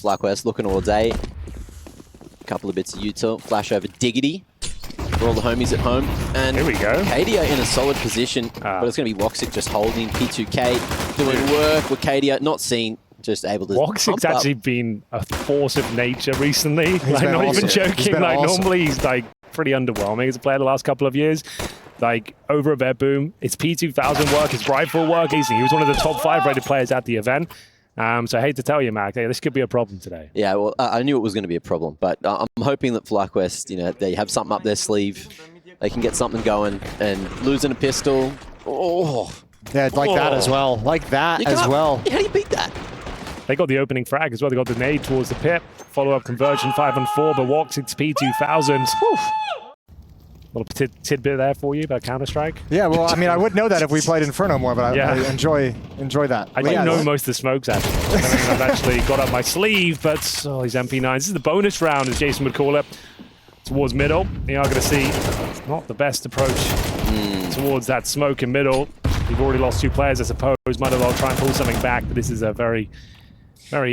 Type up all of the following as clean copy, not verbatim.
FlyQuest looking towards A. A couple of bits of util. Flash over Diggity for all the homies at home. And here we go. Cadia in a solid position, but it's going to be Woxic just holding. P2K doing work with Cadia, not seen, just able to Woxic's actually been a force of nature recently. Like, not even joking. Like, normally he's like pretty underwhelming as a player the last couple of years. Like, over a Vet Boom, it's P2000 work, it's rifle work. He was one of the top 5 rated players at the event. So I hate to tell you, Mac, this could be a problem today. Yeah, well, I knew it was going to be a problem, but I'm hoping that FlyQuest, they have something up their sleeve. They can get something going, and losing a pistol. Oh. Yeah, like that as well. Like that as well. How do you beat that? They got the opening frag as well. They got the nade towards the pit. Follow-up conversion 5-on-4, but Woxic's P2000. Little tidbit there for you about Counter-Strike. Yeah, well, I mean, I would know that if we played Inferno more, but I enjoy that. I do know most of the smokes, actually. I've actually got up my sleeve, but these MP9s. This is the bonus round, as Jason would call it, towards middle. You are going to see not the best approach towards that smoke in middle. You've already lost 2 players, I suppose. Might as well try and pull something back, but this is a very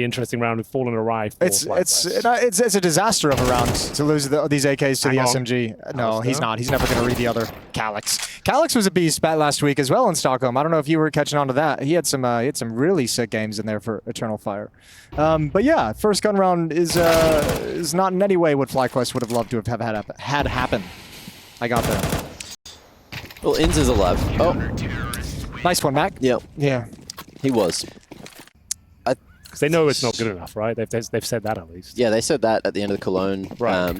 interesting round. We've fallen awry. It's a disaster of a round to lose these AKs to the SMG. No, he's not. He's never going to read the other. Calyx was a beast last week as well in Stockholm. I don't know if you were catching on to that. He had some really sick games in there for Eternal Fire. But yeah, first gun round is not in any way what FlyQuest would have loved to have had happen. I got there. Well, Inz is alive. Oh, nice one, Mac. Yep. Yeah, he was. Because they know it's not good enough, right? They've said that at least. Yeah, they said that at the end of the Cologne. Right.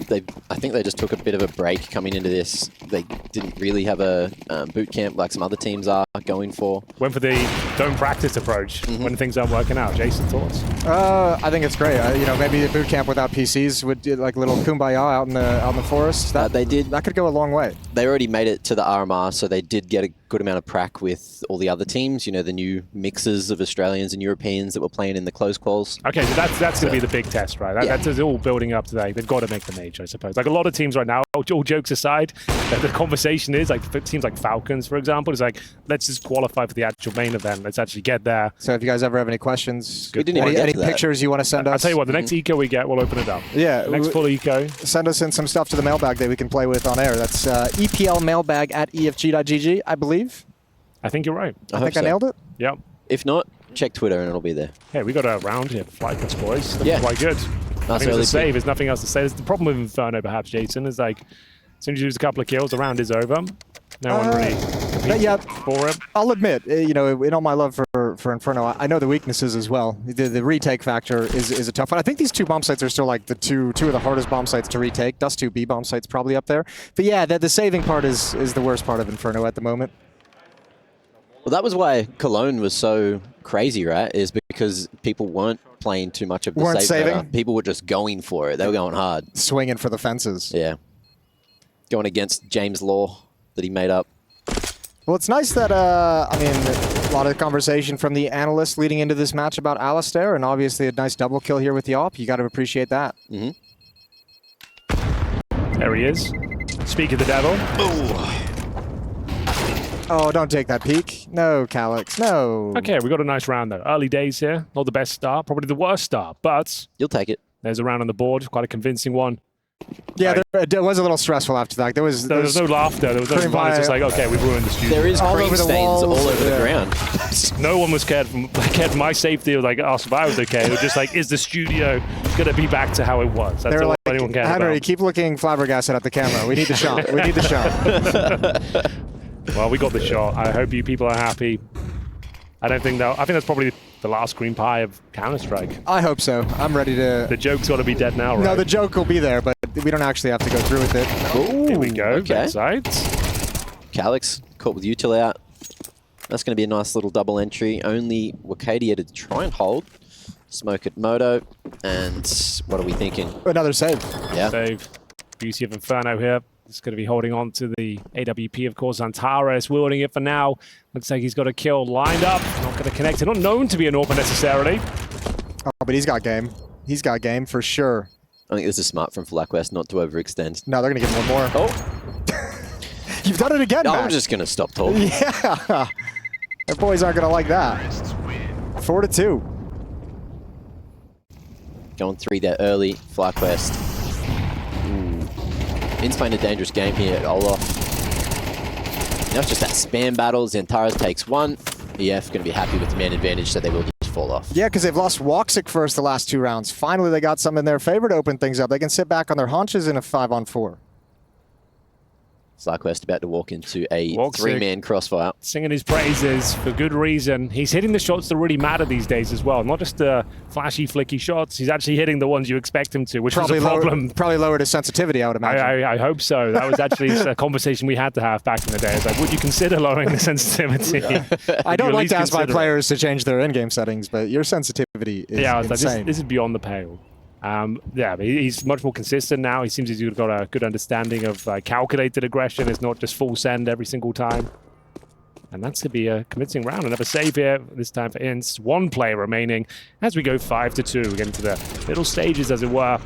I think they just took a bit of a break coming into this. They didn't really have a boot camp like some other teams are going for. Went for the don't practice approach when things aren't working out. Jason, thoughts? I think it's great. Maybe a boot camp without PCs would do like a little kumbaya out in the forest. That could go a long way. They already made it to the RMR, so they did get a good amount of prac with all the other teams. The new mixes of Australians and Europeans that were playing in the close quals. Okay, so that's going to be the big test, right? That's all building up today. They've got to make the major, I suppose. Like a lot of teams right now, all jokes aside, the conversation is like teams like Falcons, for example, is like, let's just qualify for the actual main event. Let's actually get there. So if you guys ever have any questions, any pictures you want to send us? I'll tell you what, the next eco we get, we'll open it up. Yeah. The next full eco. Send us in some stuff to the mailbag that we can play with on air. That's eplmailbag@efg.gg, I believe. I think you're right. I think I nailed it. Yep. If not, check Twitter and it'll be there. Yeah, we got a round here for FlyQuest, boys. That's quite good. Nice I think it's a save. There's nothing else to say. The problem with Inferno, perhaps, Jason, is like, as soon as you lose a couple of kills, the round is over. No one really competes for it. I'll admit, in all my love for Inferno, I know the weaknesses as well. The retake factor is a tough one. I think these 2 bomb sites are still like the two of the hardest bomb sites to retake. Dust 2 B bomb sites probably up there. But yeah, the saving part is the worst part of Inferno at the moment. Well, that was why Cologne was so crazy, right? Is because people weren't playing too much of the save. People were just going for it. They were going hard. Swinging for the fences. Yeah. Going against James Law that he made up. Well, it's nice that, a lot of conversation from the analysts leading into this match about Alistair, and obviously a nice double kill here with the AWP. You got to appreciate that. There he is. Speak of the devil. Oh, don't take that peek. No, Calyx, no. Okay, we got a nice round, though. Early days here. Not the best start, probably the worst start, but... You'll take it. There's a round on the board, quite a convincing one. Yeah, it was a little stressful after that. There was no laughter. There was no fun. It's just like, okay, we've ruined the studio. There is cream stains all over the ground. No one was cared for my safety. It was like, asked if I was okay. It was just like, is the studio going to be back to how it was? That's all anyone cared about. Henry, keep looking flabbergasted at the camera. We need the shot. We need the shot. Well, we got the shot. I hope you people are happy. I think that's probably the last green pie of Counter-Strike. I hope so. I'm ready to... The joke's got to be dead now, right? No, the joke will be there, but we don't actually have to go through with it. Ooh, here we go. Okay. Calyx caught with util out. That's going to be a nice little double entry. Only Wakadia to try and hold. Smoke at Moto. And what are we thinking? Another save. Yeah. Save. Beauty of Inferno here. He's going to be holding on to the AWP, of course. Antares wielding it for now. Looks like he's got a kill lined up. Not going to connect. Not known to be an AWP necessarily. Oh, but he's got game. He's got game for sure. I think this is smart from FlyQuest not to overextend. No, they're going to give him one more. Oh. You've done it again, I'm just going to stop talking. Yeah. The boys aren't going to like that. 4-2. Going 3 there early. FlyQuest. In's playing a dangerous game here at Olaf. Now it's just that spam battle. Xantaras takes 1. EF going to be happy with the man advantage, so they will just fall off. Yeah, because they've lost Woxic first the last 2 rounds. Finally, they got something in their favor to open things up. They can sit back on their haunches in a 5-on-4. FlyQuest about to walk into a 3-man crossfire. Singing his praises for good reason. He's hitting the shots that really matter these days as well. Not just the flashy, flicky shots. He's actually hitting the ones you expect him to, which is a problem. Probably lowered his sensitivity, I would imagine. I hope so. That was actually a conversation we had to have back in the day. It's like, would you consider lowering the sensitivity? I don't like to ask my players to change their in-game settings, but your sensitivity is insane. Like, this is beyond the pale. Yeah, but he's much more consistent now. He seems to have got a good understanding of calculated aggression. It's not just full send every single time. And that's to be a convincing round. Another save here, this time for Ints. 1 player remaining as we go 5-2. We get into the middle stages, as it were,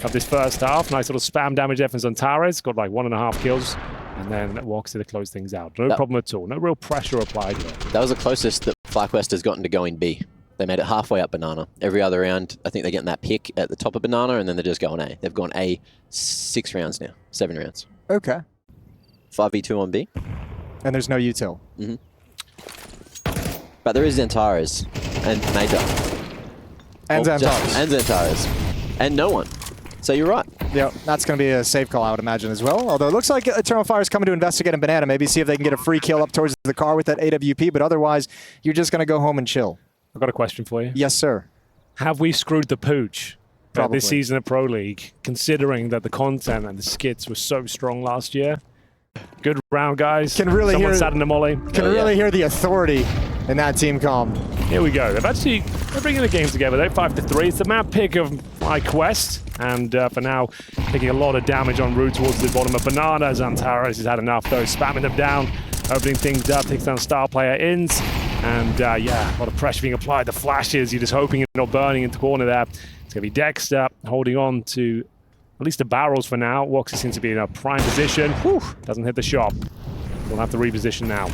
of this first half. Nice little spam damage there from Xantaras. Got like 1.5 kills. And then walks to close things out. No problem at all. No real pressure applied here. That was the closest that FlyQuest has gotten to going B. They made it halfway up Banana. Every other round, I think they're getting that pick at the top of Banana, and then they're just going A. They've gone A 6 rounds now, 7 rounds. Okay. 5v2 on B. And there's no util. But there is Xantaras and Major. And Xantaras. And Xantaras. And no one. So you're right. Yeah, that's going to be a safe call, I would imagine, as well. Although it looks like Eternal Fire is coming to investigate in Banana. Maybe see if they can get a free kill up towards the car with that AWP, but otherwise, you're just going to go home and chill. I've got a question for you. Yes, sir. Have we screwed the pooch this season of Pro League, considering that the content and the skits were so strong last year? Good round, guys. Can really Someone sat in the molly. Can really hear the authority in that team comm. Here we go. They're bringing the game together. They're 5-3. It's the map pick of FlyQuest, and for now, taking a lot of damage en route towards the bottom of Banana. Xantaras has had enough, though, spamming them down, opening things up, takes down star player Inns. And yeah, a lot of pressure being applied. The flashes, you're just hoping you're not burning into the corner there. It's going to be Dexter holding on to at least the barrels for now. Woxer seems to be in a prime position. Whew, doesn't hit the shot. We'll have to reposition now.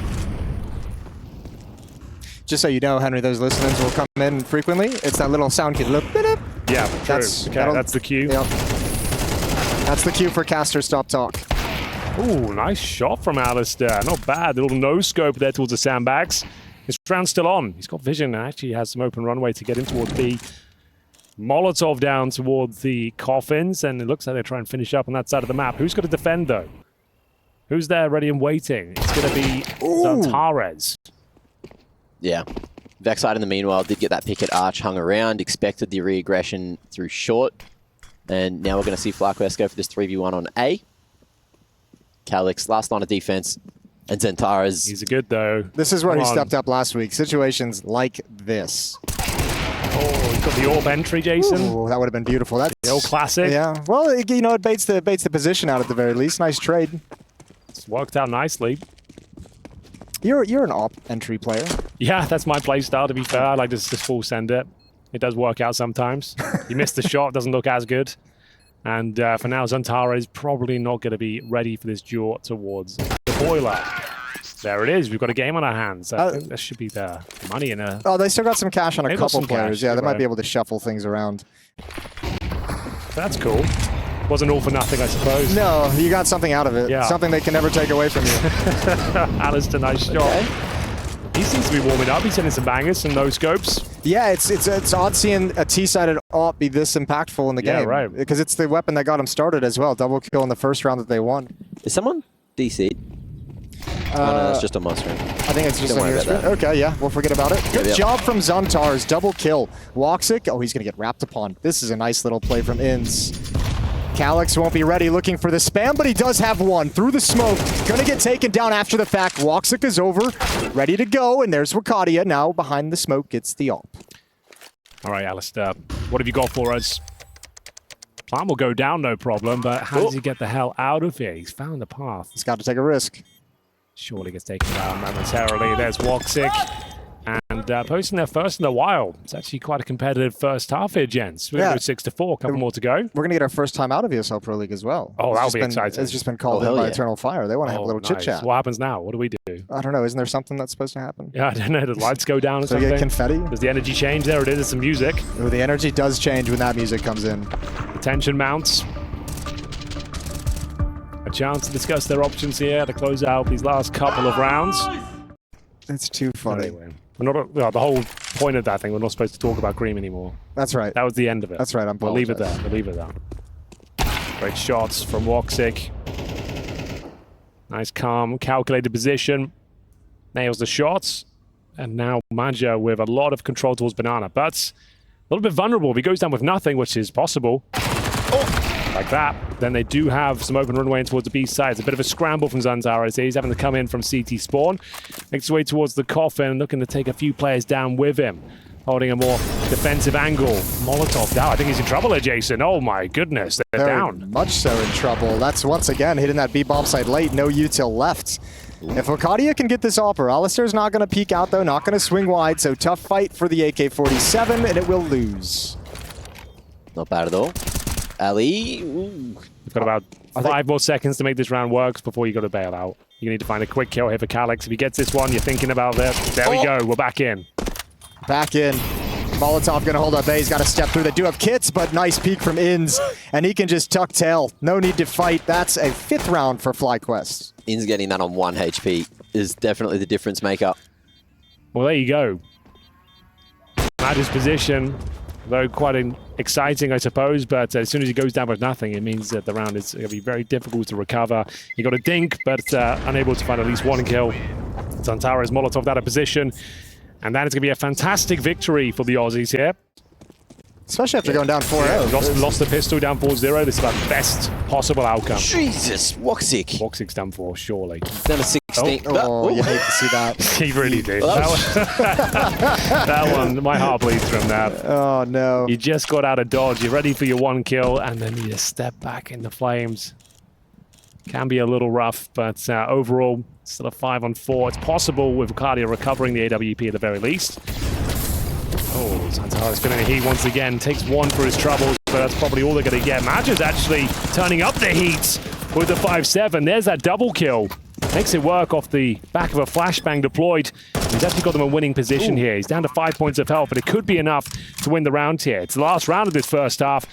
Just so you know, Henry, those listeners will come in frequently. It's that little sound kit. Yeah, true. That's the cue. Yep. That's the cue for caster stop talk. Ooh, nice shot from Alistair. Not bad. The little no-scope there towards the sandbags. His round's still on. He's got vision and actually has some open runway to get in towards B. Molotov down towards the coffins, and it looks like they're trying to finish up on that side of the map. Who's going to defend, though? Who's there ready and waiting? It's going to be Xantaras. Yeah. Vexite in the meanwhile did get that pick at Arch, hung around, expected the re-aggression through short. And now we're going to see FlyQuest go for this 3v1 on A. Calyx, last line of defense. And Xantaras. He's good, though. This is where he stepped up last week. Situations like this. Oh, he's got the AWP entry, Jason. Ooh, that would have been beautiful. That's the old classic. Yeah. Well, it baits the position out at the very least. Nice trade. It's worked out nicely. You're an AWP entry player. Yeah, that's my play style, to be fair. I like to just full send it. It does work out sometimes. You miss the shot, doesn't look as good. And for now, Xantaras is probably not going to be ready for this duel towards the boiler. There it is. We've got a game on our hands. I think there should be the money in a... Oh, they still got some cash on a couple players. Yeah, they might be able to shuffle things around. That's cool. Wasn't all for nothing, I suppose. No, you got something out of it. Yeah. Something they can never take away from you. Alistair, nice shot. Okay. He seems to be warming up. He's hitting some bangers and no scopes. Yeah, it's odd seeing a T-sided AWP be this impactful in the game. Right. Because it's the weapon that got him started as well. Double kill in the first round that they won. Is someone DC'd? No, that's just a monster. I think it's just on your screen. Okay, yeah, we'll forget about it. Good job from Xantaras. Double kill. Woxic, oh, he's going to get wrapped upon. This is a nice little play from Inns. Calyx won't be ready looking for the spam, but he does have one through the smoke. Gonna get taken down after the fact. Woxic is over, ready to go, and there's Wakadia now behind the smoke, gets the AWP. All right, Alistair, what have you got for us? Plan will go down, no problem, but how does he get the hell out of here? He's found the path. He's got to take a risk. Surely gets taken down momentarily. There's Woxic. And and posting their first in a while. It's actually quite a competitive first half here, gents. We're going to go 6-4, a couple more to go. We're going to get our first time out of ESL Pro League as well. Oh, that'll be exciting. It's just been called in by Eternal Fire. They want to have a little chit-chat. What happens now? What do we do? I don't know. Isn't there something that's supposed to happen? Yeah, I don't know. The lights go down or so something? You get confetti? Does the energy change? There it is. It's some music. Ooh, the energy does change when that music comes in. The tension mounts. A chance to discuss their options here to close out these last couple of rounds. It's too funny. Anyway, we're not, well, the whole point of that thing, we're not supposed to talk about Cream anymore. That's right. That was the end of it. That's right. We'll leave it there. We'll leave it there. Great shots from Woxic. Nice, calm, calculated position. Nails the shots. And now Maja with a lot of control towards Banana. But a little bit vulnerable. If he goes down with nothing, which is possible. Like that. Then they do have some open runway in towards the B side. It's a bit of a scramble from Zantara. He's having to come in from CT spawn. Makes his way towards the coffin, looking to take a few players down with him. Holding a more defensive angle. Molotov down. I think he's in trouble here, Jason. Oh my goodness. They're down. Much so in trouble. That's once again hitting that B-bomb site late. No util left. If Arcadia can get this offer, Alistair's not going to peek out though, not going to swing wide, so tough fight for the AK-47, and it will lose. Not bad at all. Ali. We've got about 5 more seconds to make this round work before you got to bail out. You need to find a quick kill here for Calix. If he gets this one, you're thinking about this. There we go. We're back in. Back in. Molotov going to hold up A. He's got to step through. They do have kits, but nice peek from Inns, and he can just tuck tail. No need to fight. That's a 5th round for FlyQuest. Inns getting that on 1 HP is definitely the difference maker. Well, there you go. Maja's position, though quite exciting, I suppose, but as soon as he goes down with nothing, it means that the round is going to be very difficult to recover. He got a dink, but unable to find at least 1 kill. Zantara's Molotov out of position, and that is going to be a fantastic victory for the Aussies here. Especially after going down 4-0. Lost the pistol down 4-0. This is the best possible outcome. Jesus, Woxic. Woxic's done for, surely. Down to 16. Oh, you hate to see that. He really did. That one, my heart bleeds from that. Oh, no. You just got out of dodge. You're ready for your 1 kill, and then you just step back in the flames. Can be a little rough, but overall, still a 5-on-4. It's possible with Arcadia recovering the AWP at the very least. Oh, Zantara's feeling the heat once again. Takes 1 for his troubles, but that's probably all they're going to get. Maja's actually turning up the heat with the 5-7. There's that double kill. Makes it work off the back of a flashbang deployed. He's actually got them in winning position here. He's down to 5 points of health, but it could be enough to win the round here. It's the last round of this first half.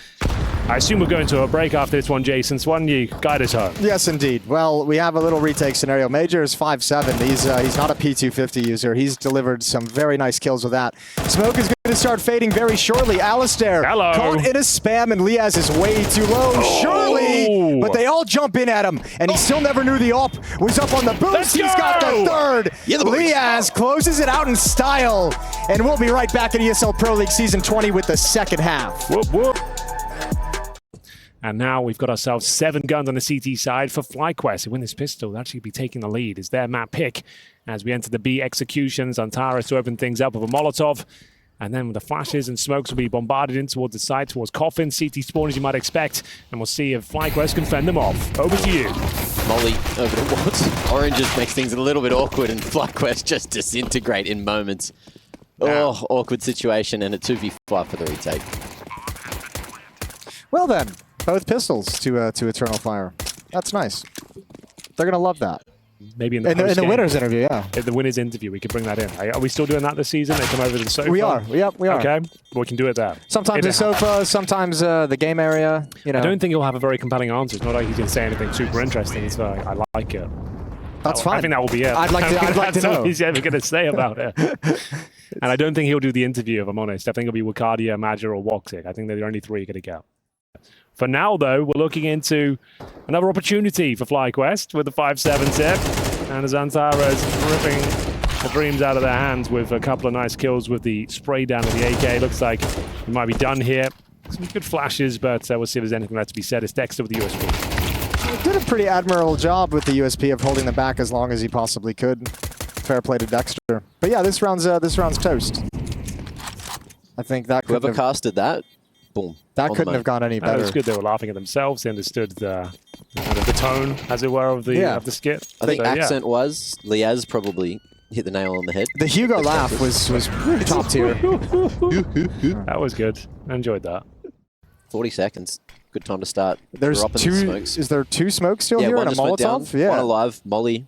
I assume we're going to a break after this one, Jason. So why don't you guide us home? Yes, indeed. Well, we have a little retake scenario. Major is 5-7. He's not a P250 user. He's delivered some very nice kills with that. Smoke is going to start fading very shortly. Alistair caught in a spam, and Liaz is way too low. Surely, but they all jump in at him, and he still never knew the op was up on the boost. He's got the 3rd. Yeah, Liaz closes it out in style, and we'll be right back at ESL Pro League Season 20 with the 2nd half. Whoop, whoop. And now we've got ourselves 7 guns on the CT side for FlyQuest. Who win this pistol, they'll actually be taking the lead. Is their map pick as we enter the B executions. Zantara to open things up with a Molotov. And then with the flashes and smokes will be bombarded in towards the side, towards Coffin. CT spawn, as you might expect. And we'll see if FlyQuest can fend them off. Over to you. Molly over towards Orange just makes things a little bit awkward, and FlyQuest just disintegrate in moments. Oh, awkward situation, and a 2v5 for the retake. Well then. Both pistols to Eternal Fire. That's nice. They're going to love that. Maybe in the in the winner's interview, yeah. In the winner's interview, we could bring that in. Are we still doing that this season? They come over to the sofa? We are. Yep, we are. Okay, well, we can do it there. Sometimes the sofa, sometimes the game area. You know. I don't think he'll have a very compelling answer. It's not like he's going to say anything super interesting. So I like it. That's fine. I think that will be it. I'd like to know. That's all he's ever going to say about it. And I don't think he'll do the interview, if I'm honest. I think it'll be Arcadia, Maja, or Woxic. I think they're the only 3 you're going to get. For now, though, we're looking into another opportunity for FlyQuest with the 5-7 tip. And Zantara is ripping the dreams out of their hands with a couple of nice kills with the spray down of the AK. Looks like we might be done here. Some good flashes, but we'll see if there's anything left to be said. It's Dexter with the USP. He did a pretty admirable job with the USP of holding them back as long as he possibly could. Fair play to Dexter. But yeah, this round's toast. I think that whoever casted that, boom. That couldn't have gone any better. It was good. They were laughing at themselves. They understood the kind of the tone, as it were, of the skit. I think accent was Liaz probably hit the nail on the head. The Hugo laugh was top tier. That was good. I enjoyed that. 40 seconds. Good time to start. There's dropping two. the smokes. Is there 2 smokes still here one and a just went down. Molotov? Yeah. One alive. Molly.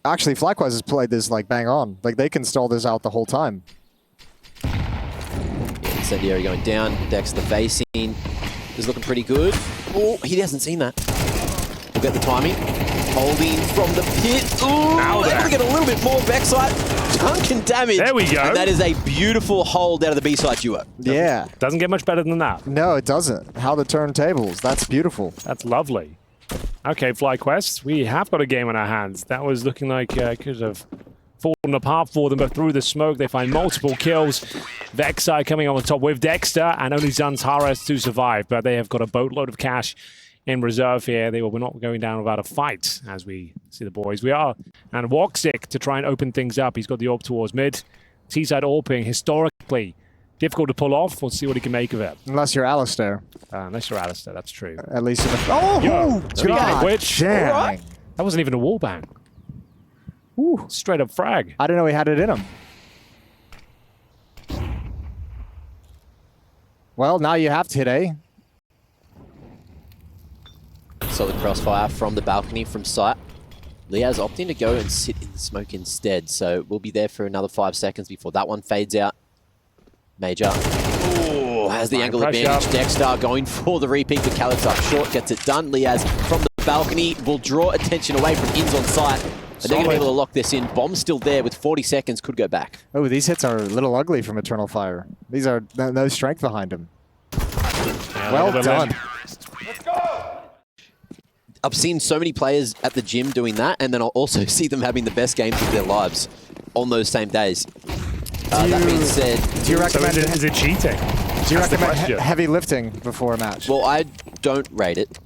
Actually, FlyQuest has played this like bang on. Like they can stall this out the whole time. Incendiary going down. Dexter facing. Is looking pretty good. Oh, he hasn't seen that. We'll get the timing. Holding from the pit. Ooh, able to get a little bit more backside. Duncan damage. There we go. And that is a beautiful hold out of the B-side duo. Yeah. Doesn't get much better than that. No, it doesn't. How the turntables. That's beautiful. That's lovely. Okay, FlyQuest, we have got a game on our hands. That was looking like could have fallen apart for them, but through the smoke, they find multiple kills. Vexai coming on the top with Dexter, and only Zantares to survive, but they have got a boatload of cash in reserve here. We're not going down without a fight, as we see the boys. We are. And Woxic to try and open things up. He's got the AWP towards mid. T-side AWPing, historically difficult to pull off. We'll see what he can make of it. Unless you're Alistair. Unless you're Alistair, that's true. At least in the... Oh! Speaking of which, Dang. that wasn't even a wallbang. Ooh, straight up frag. I didn't know he had it in him. Well, now you have to hit A. Solid crossfire from the balcony from sight. Liaz opting to go and sit in the smoke instead, so we'll be there for another 5 seconds before that one fades out. Major. Oh, has the angle advantage. Dexter going for the repeat, but Calix up short, gets it done. Liaz from the balcony will draw attention away from Ins on site. And they're going to be able to lock this in. Bomb's still there with 40 seconds, could go back. Oh, these hits are a little ugly from Eternal Fire. These are no strength behind him. Well done. Let's go! I've seen so many players at the gym doing that, and then I'll also see them having the best games of their lives on those same days. That being said... Do you recommend... So is it cheating? Do you recommend heavy lifting before a match? Well, I don't rate it,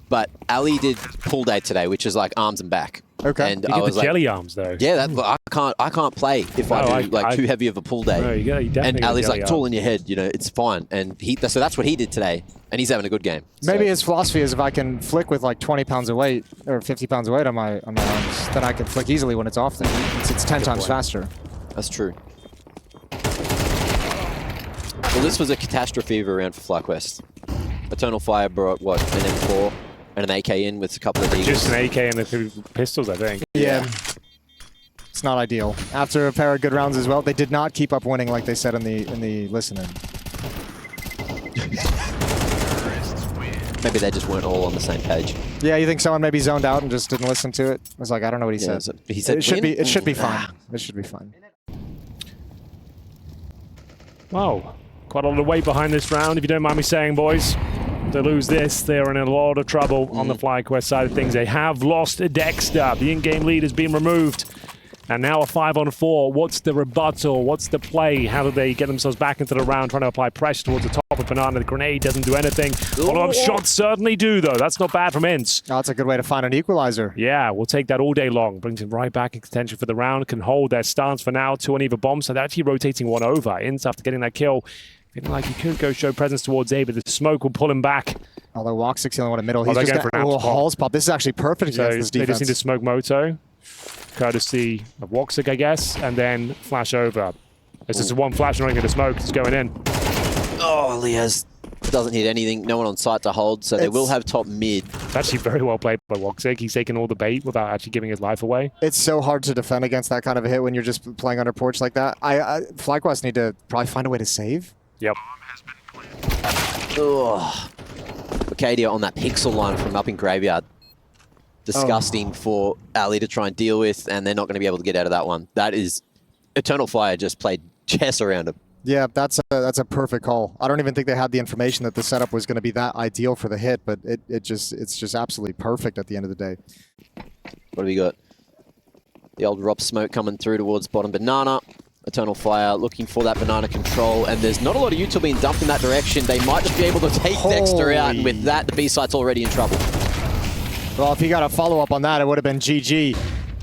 but Ali did pull day today, which is like arms and back. Okay. And You I get was the like, jelly arms, though. yeah, I can't play if I do too heavy of a pull day. No, you definitely and get Ali's jelly like, tool in your head, you know, it's fine. And so that's what he did today, and he's having a good game. Maybe So, his philosophy is if I can flick with like 20 pounds of weight or 50 pounds of weight on my arms, then I can flick easily when it's off there. It's 10 times faster. that's true. Well, this was a catastrophe of a round for FlyQuest. Eternal Fire brought, what, an M4 and an AK in with a couple of Eagles. Just an AK and the 2 pistols, I think. Yeah. It's not ideal. After a pair of good rounds as well, they did not keep up winning like they said in the listen-in. Maybe they just weren't all on the same page. Yeah, you think someone maybe zoned out and just didn't listen to it? I was like, I don't know what he said. So he said It should win? be fine. It should be fine. Wow. Quite a lot of weight behind this round, if you don't mind me saying, boys. To lose this, they're in a lot of trouble on the FlyQuest side of things. They have lost Dexter. The in-game lead has been removed. And now a 5-on-4. What's the rebuttal? What's the play? How do they get themselves back into the round, trying to apply pressure towards the top of Banana? The grenade doesn't do anything. Follow-up shots certainly do, though. That's not bad from Ince. Oh, that's a good way to find an equalizer. Yeah, we'll take that all day long. Brings him right back in contention for the round. Can hold their stance for now. 2 uneven bombs. So they're actually rotating one over. Ince, after getting that kill, feeling like he could go show presence towards A, but the smoke will pull him back. Although Woxic's the only one in the middle. He's they're just going for an got out pop. Hall's pop. This is actually perfect So against this they defense. just need to smoke Moto, courtesy of Woxic, I guess, and then flash over. It's just one flash, not even the smoke. It's going in. Oh, Liaz doesn't hit anything. No one on site to hold, so they will have top mid. It's actually very well played by Woxic. He's taken all the bait without actually giving his life away. It's so hard to defend against that kind of a hit when you're just playing under porch like that. FlyQuest need to probably find a way to save. Yep. Ugh. Arcadia on that pixel line from up in Graveyard. Disgusting for Ali to try and deal with, and they're not going to be able to get out of that one. That is... Eternal Fire just played chess around him. Yeah, that's a perfect call. I don't even think they had the information that the setup was going to be that ideal for the hit, but it's just absolutely perfect at the end of the day. What have we got? The old Rob smoke coming through towards bottom Banana. Eternal Fire looking for that Banana control, and there's not a lot of util being dumped in that direction. They might just be able to take Dexter out, and with that, the B-site's already in trouble. Well, if he got a follow-up on that, it would have been GG.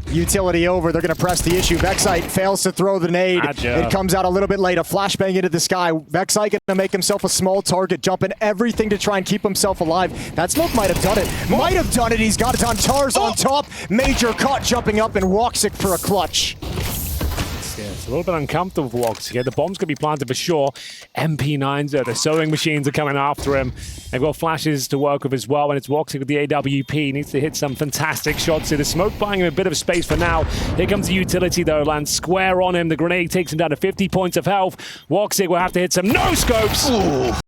Utility over. They're going to press the issue. Vexite fails to throw the nade. It comes out a little bit late. A flashbang into the sky. Vexite going to make himself a small target, jumping everything to try and keep himself alive. That smoke might have done it. Might have done it. He's got it on Tars on top. Major caught jumping up and Woxic for a clutch. It's a little bit uncomfortable for Woxic here. The bomb's going to be planted for sure. MP9s, the sewing machines are coming after him. They've got flashes to work with as well, and it's Woxic with the AWP. He needs to hit some fantastic shots here. The smoke buying him a bit of space for now. Here comes the utility, though. Lands square on him. The grenade takes him down to 50 points of health. Woxic will have to hit some no-scopes.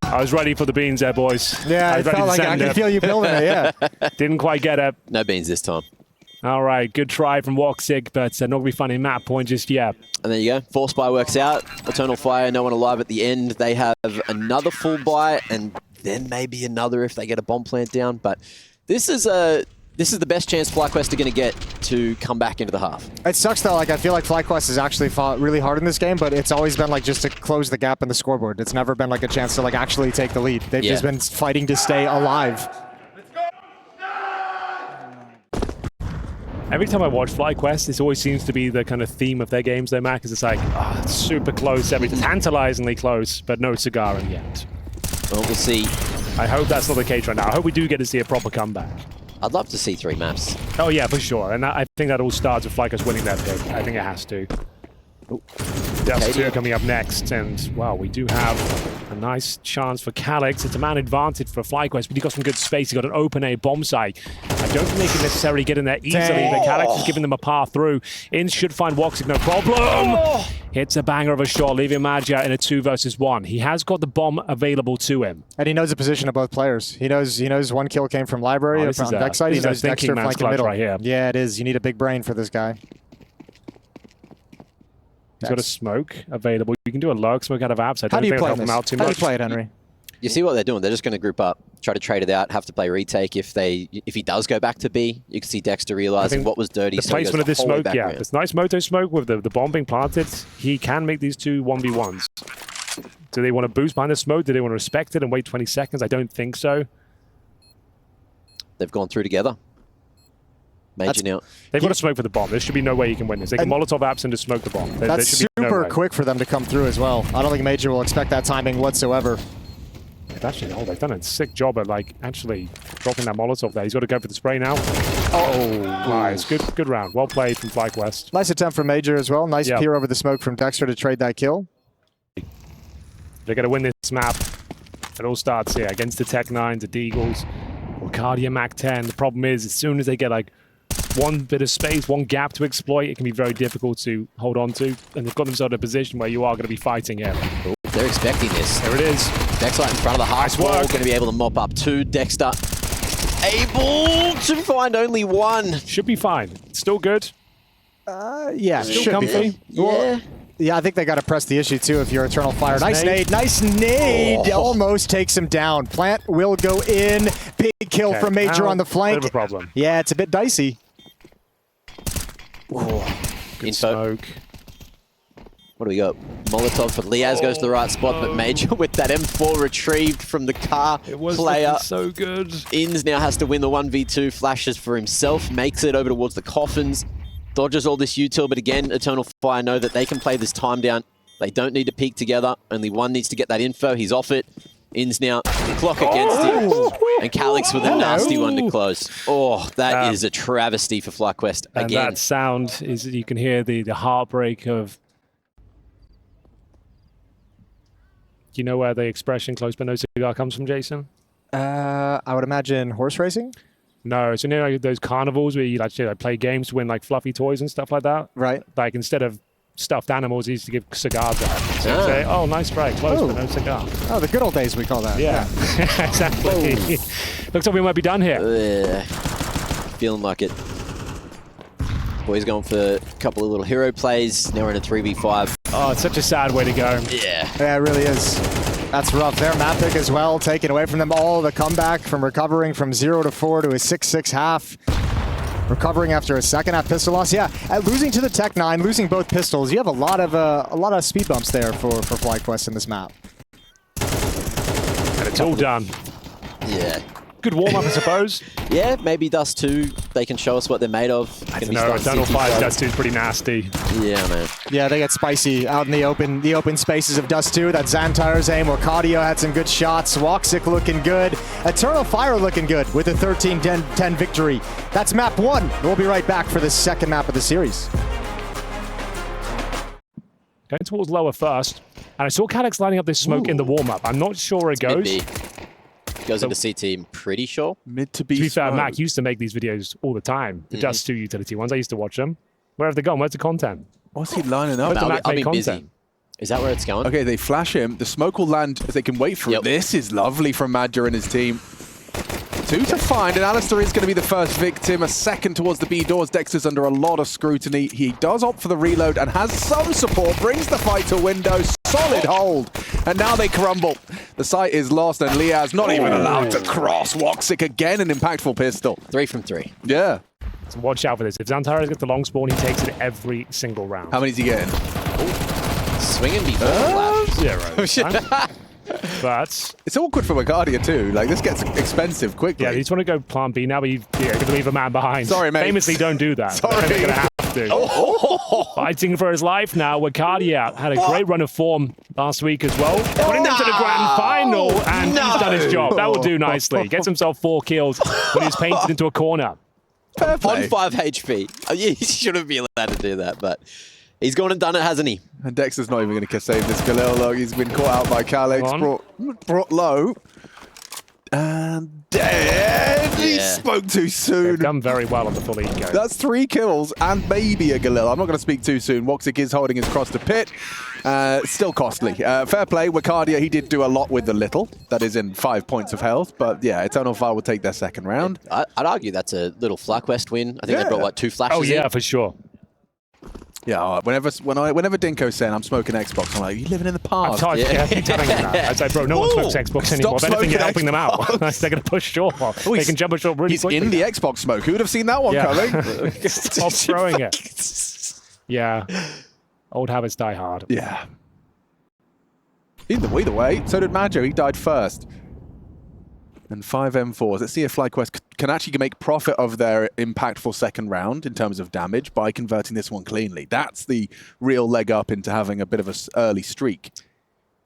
I was ready for the beans there, boys. Yeah, it felt like I could feel you building it, yeah. Didn't quite get it. No beans this time. All right, good try from Woxic, but not going to be finding map point just yet. And there you go. Force buy works out. Eternal Fire, no one alive at the end. They have another full buy, and then maybe another if they get a bomb plant down. But this is the best chance FlyQuest are going to get to come back into the half. It sucks though. Like I feel like FlyQuest has actually fought really hard in this game, but it's always been like just to close the gap in the scoreboard. It's never been like a chance to like actually take the lead. They've just been fighting to stay alive. Every time I watch FlyQuest, this always seems to be the kind of theme of their games, though, Mac, is it's like, oh, it's super close, tantalizingly close, but no cigar in the end. Well, we'll see. I hope that's not the case right now. I hope we do get to see a proper comeback. I'd love to see 3 maps. Oh, yeah, for sure. And I think that all starts with FlyQuest winning that pick. I think it has to. Dust2 coming up next, and, well, we do have a nice chance for Calyx. It's a man advantage for FlyQuest, but he got some good space. He got an open A bomb site. I don't think they can necessarily get in there easily, but Calyx is giving them a path through. Inns should find Woxic, no problem. Hits a banger of a shot, leaving Magia in a 2 versus 1. He has got the bomb available to him. And he knows the position of both players. He knows one kill came from Library from deck side. He knows Dexter flanking middle. Right here. Yeah, it is. You need a big brain for this guy. He's got a smoke available. You can do a lurk smoke out of apps. I don't think it'll help him out too much. How do you play it, Henry? You see what they're doing? They're just going to group up, try to trade it out, have to play retake. If he does go back to B, you can see Dexter realizing what was dirty. The placement of this smoke, yeah. This nice moto smoke with the bomb being planted, he can make these 2 1v1s. Do they want to boost behind the smoke? Do they want to respect it and wait 20 seconds? I don't think so. They've gone through together. Major now. They've got to smoke for the bomb. There should be no way you can win this. They can Molotov apps and just smoke the bomb. That's super quick for them to come through as well. I don't think Major will expect that timing whatsoever. They've done a sick job at actually dropping that Molotov there. He's got to go for the spray now. Nice. Good round. Well played from FlyQuest. Nice attempt from Major as well. Nice peer over the smoke from Dexter to trade that kill. They're going to win this map. It all starts here against the Tech-9s, the Deagles, or Cardia Mac 10. The problem is, as soon as they get one bit of space, one gap to exploit, it can be very difficult to hold on to. And they've got themselves in a position where you are going to be fighting here. Ooh, they're expecting this. There it is. Dexter in front of the half wall, going to be able to mop up 2. Dexter able to find only 1. Should be fine. Still good. Yeah, still comfy. Yeah. Yeah, I think they got to press the issue too if you're Eternal Fire. Nice nade. Nice nade. Almost takes him down. Plant will go in. Big kill from Major on the flank. Bit of a problem. Yeah, it's a bit dicey. Good smoke. What do we got? Molotov for Liaz goes to the right spot, but Major with that M4 retrieved from the car player. So good. Inns now has to win the 1v2. Flashes for himself. Makes it over towards the coffins. Dodges all this util, but again, Eternal Fire know that they can play this time down. They don't need to peek together. Only one needs to get that info. He's off it. Inns now clock against him. And Calyx with a nasty one to close. Oh, that is a travesty for FlyQuest again. And that sound is, you can hear the heartbreak of... Do you know where the expression close but no cigar comes from, Jason? I would imagine horse racing? No, so those carnivals where you play games to win fluffy toys and stuff like that? Right. Instead of stuffed animals, he used to give cigars out. So you say, oh, nice try, close but no cigar. Oh, the good old days we call that. Yeah, exactly. Looks like we might be done here. Feeling like it. Boys going for a couple of little hero plays. Now we're in a 3v5. Oh, it's such a sad way to go. Yeah. Yeah, it really is. That's rough. Their map pick as well, taken away from them all. The comeback from recovering from 0 to 4 to a 6-6 half. Recovering after a second half pistol loss. Yeah, losing to the Tech-9, losing both pistols. You have a lot of speed bumps there for FlyQuest in this map. And it's all done. Yeah. Good warm-up, I suppose. Yeah, maybe Dust2, they can show us what they're made of. I don't know, Eternal Fire Dust2 is pretty nasty. Yeah, man. Yeah, they get spicy out in the open spaces of Dust2. That Xantire's aim, where Cardio had some good shots. Woxic looking good. Eternal Fire looking good with a 13-10 victory. That's map 1. We'll be right back for the second map of the series. Going towards lower first. And I saw Calyx lining up this smoke in the warm-up. I'm not sure where it goes. Goes into CT, I'm pretty sure. Mid to be. To be fair, Mac used to make these videos all the time. The Dust 2 utility ones. I used to watch them. Where have they gone? Where's the content? What's he lining up? Where's the Mac I'll made be busy. content? Is that where it's going? Okay, they flash him. The smoke will land as they can wait for it. This is lovely from Madja and his team. 2 to find, and Alistair is going to be the first victim. A second towards the B doors. Dexter's under a lot of scrutiny. He does opt for the reload and has some support. Brings the fight to window. Solid hold. And now they crumble. The site is lost, and Liaz not even allowed to cross. Woxic again, an impactful pistol. 3 from 3. Yeah. So watch out for this. If Xantares gets the long spawn, he takes it every single round. How many's he getting? Swinging before the Zero. But it's awkward for Wicardia too. Like, this gets expensive quickly. yeah, you just want to go plan B now, but you're going to leave a man behind. Sorry, mate. Famously, don't do that. Sorry. They're going to have to. Fighting for his life now. Wicardia had a great run of form last week as well. Putting them to the grand final, and he's done his job. That will do nicely. Gets himself 4 kills when he's painted into a corner. Fair play. On 5 HP. He shouldn't be allowed to do that, but he's gone and done it, hasn't he? And Dexter's not even going to save this Galil. Look, he's been caught out by Calyx. Brought low. And dead. He spoke too soon. They've done very well on the full eco. That's 3 kills and maybe a Galil. I'm not going to speak too soon. Woxic is holding his cross to pit. Still costly. Fair play. Wicardia, he did do a lot with the little. That is in 5 points of health. But yeah, Eternal Fire will take their second round. I'd argue that's a little FlyQuest win. I think they brought like 2 flashes. Oh yeah, in. for sure. Yeah, whenever Dinko's saying I'm smoking Xbox, I'm like, you living in the past? I keep telling him that. I say, bro, no one smokes Xbox anymore. If anything, you're helping them out. They're going to push short. They can jump a short really quickly. He's in the Xbox smoke. Who would have seen that one coming? Stop throwing it. Yeah. Old habits die hard. Yeah. Either way, so did Majo. He died first. And 5 M4s. Let's see if FlyQuest can actually make profit of their impactful second round in terms of damage by converting this one cleanly. That's the real leg up into having a bit of an early streak.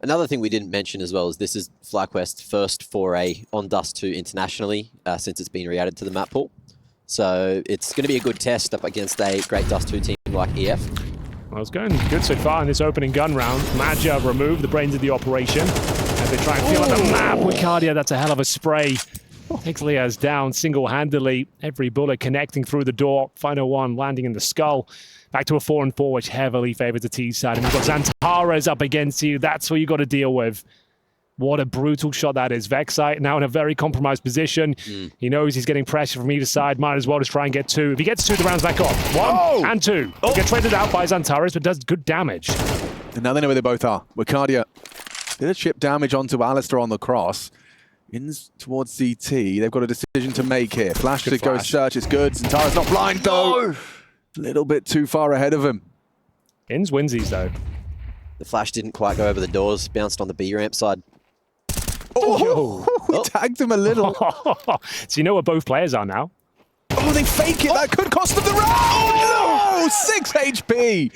Another thing we didn't mention as well is this is FlyQuest's first foray on Dust 2 internationally since it's been re-added to the map pool. So it's going to be a good test up against a great Dust 2 team like EF. Well, it's going good so far in this opening gun round. Madja removed the brains of the operation. As they try and feel out the map, Wicardia, that's a hell of a spray. Takes Liaz down single-handedly. Every bullet connecting through the door. Final one landing in the skull. Back to a 4-4, which heavily favors the T side. And you've got Xantares up against you. That's what you got to deal with. What a brutal shot that is. Vexite now in a very compromised position. He knows he's getting pressure from either side. Might as well just try and get 2. If he gets 2, the round's back on. 1 and 2. He'll get traded out by Xantares, but does good damage. And now they know where they both are. Wicardia did a chip damage onto Alistair on the cross. Ins towards CT. They've got a decision to make here. Flash to go search. It's good. Xantares not blind, though. A little bit too far ahead of him. Ins winsies, though. The flash didn't quite go over the doors. Bounced on the B ramp side. He tagged him a little. So you know where both players are now. Oh, they fake it. That could cost them the round. Oh, no! 6 HP.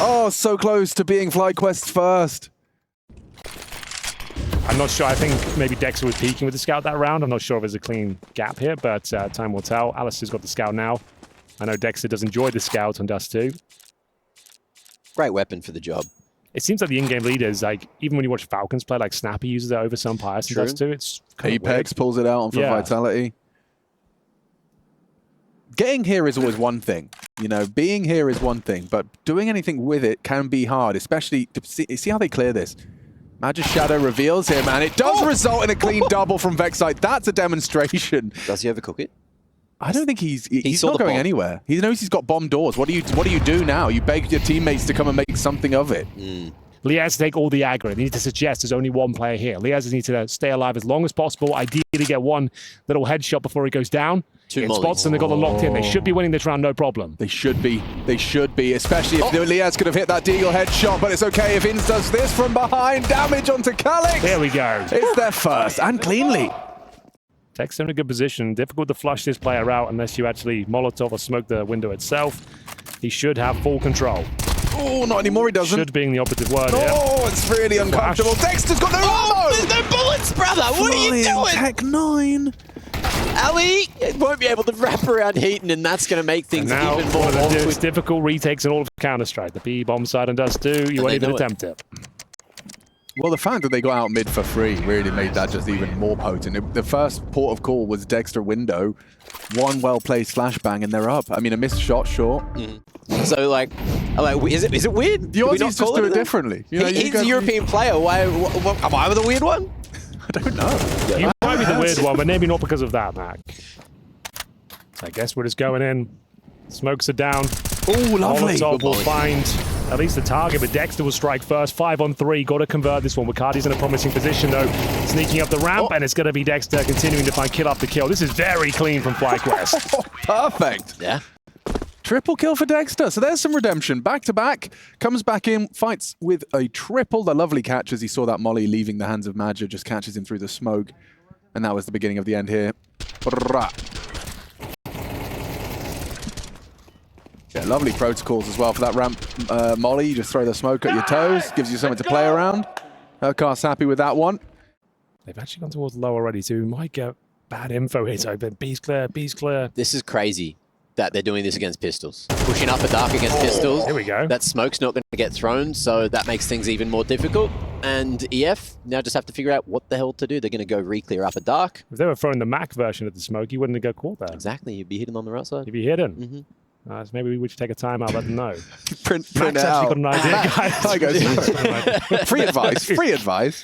Oh, so close to being FlyQuest first. I'm not sure. I think maybe Dexter was peeking with the scout that round. I'm not sure if there's a clean gap here, but time will tell. Alistair's got the scout now. I know Dexter does enjoy the scout on Dust 2. Great weapon for the job. It seems like the in-game leaders, like even when you watch Falcons play, like Snappy uses it over some Pius and Dust 2. It's kind of Apex weird. pulls it out on for Vitality. Getting here is always one thing. You know, being here is one thing, but doing anything with it can be hard, especially to see how they clear this. Magic Shadow reveals him, and it does result in a clean double from Vexite. That's a demonstration. Does he overcook it? I don't think he's not going anywhere. He knows he's got bomb doors. What do you do now? You beg your teammates to come and make something of it. Liaz to take all the aggro. They need to suggest there's only one player here. Liaz needs to stay alive as long as possible. Ideally get one little headshot before he goes down. 2 Get spots and they've got them locked in. They should be winning this round, no problem. They should be. They should be, especially if Liaz could have hit that Deagle headshot, but it's okay if Inns does this from behind. Damage onto Calyx. There we go. It's their first, and cleanly. Dexter in a good position. Difficult to flush this player out unless you actually Molotov or smoke the window itself. He should have full control. Oh, not anymore, he doesn't. Should being the operative word here. Oh, it's really uncomfortable. Dexter's got no ammo! There's no bullets, brother! What are you doing? Tech 9. Ali won't be able to wrap around Heaton, and that's going to make things And now, even more one of the awkward. most difficult retakes in all of Counter-Strike. The B bomb side and does too. You won't even attempt it. Well, the fact that they got out mid for free really made that just even more potent. The first port of call was Dexter window, one well-played flashbang, and they're up. I mean, a missed shot short. So, like, is it weird? The Aussies just do it differently. You know, He's a European player. Why am I the weird one? I don't know. You might be the weird one, but maybe not because of that, Mac. So I guess we're just going in. Smokes are down. Oh, lovely. Molotov will find at least the target, but Dexter will strike first. 5 on 3. Got to convert this one. Wakardi's in a promising position, though. Sneaking up the ramp, and it's going to be Dexter continuing to find kill after kill. This is very clean from FlyQuest. Perfect. Yeah. Triple kill for Dexter. So there's some redemption. Back to back. Comes back in. Fights with a triple. The lovely catch as he saw that molly leaving the hands of Madja. Just catches him through the smoke. And that was the beginning of the end here. Yeah, lovely protocols as well for that ramp molly. You just throw the smoke at your toes. Gives you something to play around. Hurkar's happy with that one. They've actually gone towards low already, so we might get bad info here. So B's clear, B's clear. This is crazy that they're doing this against pistols. Pushing up a dark against pistols. Here we go. That smoke's not going to get thrown, so that makes things even more difficult. And EF now just have to figure out what the hell to do. They're going to go re-clear up a dark. If they were throwing the Mac version of the smoke, you wouldn't have got caught there. Exactly, you'd be hidden on the right side. You'd be hidden. So maybe we should take a time out, let them know. Print Mac's it out. actually got an idea, guys. Hi, guys. Free advice. Free advice.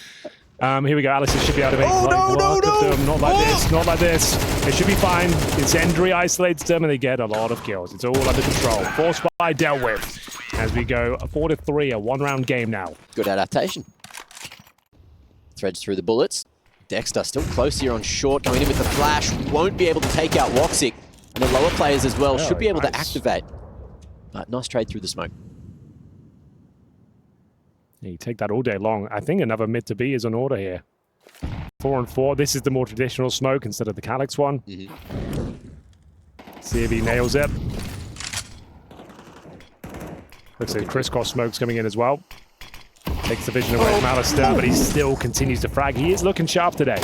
Here we go. Alice should be able to make them. Not like this. Not like this. It should be fine. Incendiary isolates them, and they get a lot of kills. It's all under control. Force by dealt with. As we go 4-3, a one-round game now. Good adaptation. Threads through the bullets. Dexter still close here on short, going in with the flash. Won't be able to take out Woxic. And the lower players as well should be able to activate. But nice trade through the smoke. Yeah, you take that all day long. I think another mid to B is on order here. 4 on 4. This is the more traditional smoke instead of the Calyx one. See if he nails it. Looks like crisscross smoke's coming in as well. Takes the vision away from Alistair, but he still continues to frag. He is looking sharp today.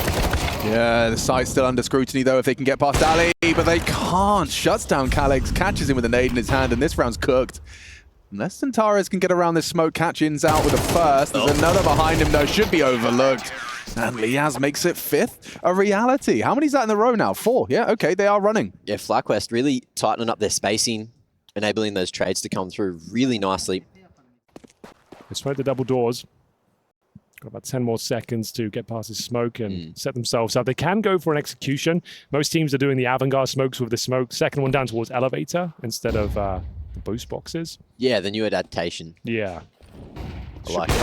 Yeah, the site's still under scrutiny, though, if they can get past Ali, but they can't. Shuts down Calyx, catches him with a nade in his hand, and this round's cooked. Unless Centaurus can get around this smoke, catch-ins out with a first. There's another behind him, though, should be overlooked. And Liaz makes it 5th, a reality. How many's that in the row now? 4. Yeah, okay, they are running. Yeah, FlyQuest really tightening up their spacing, enabling those trades to come through really nicely. They smoke the double doors. Got about 10 more seconds to get past this smoke and set themselves up. They can go for an execution. Most teams are doing the avant-garde smokes with the smoke. Second one down towards elevator instead of the boost boxes. Yeah, the new adaptation. Yeah. I like it.